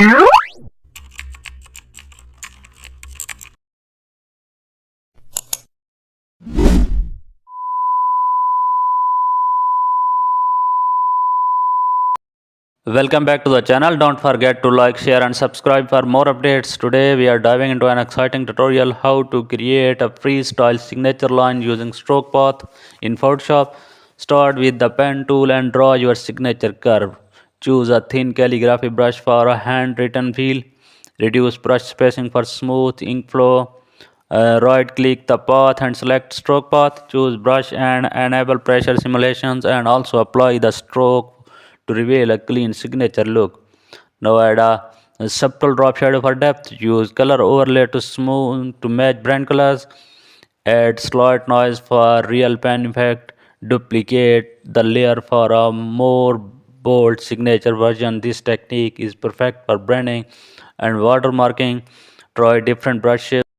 Welcome back to the channel. Don't forget to like, share and subscribe for more updates. Today we are diving into an exciting tutorial how to create a freestyle signature line using stroke path in Photoshop. Start with the pen tool and draw your signature curve. Choose a thin calligraphy brush for a handwritten feel. Reduce brush spacing for smooth ink flow. Right click the path and select stroke path. Choose brush and enable pressure simulations and also apply the stroke to reveal a clean signature look. Now add a subtle drop shadow for depth. Use color overlay to smooth to match brand colors. Add slight noise for real pen effect. Duplicate the layer for a more bold signature version. This technique is perfect for branding and watermarking. Try different brush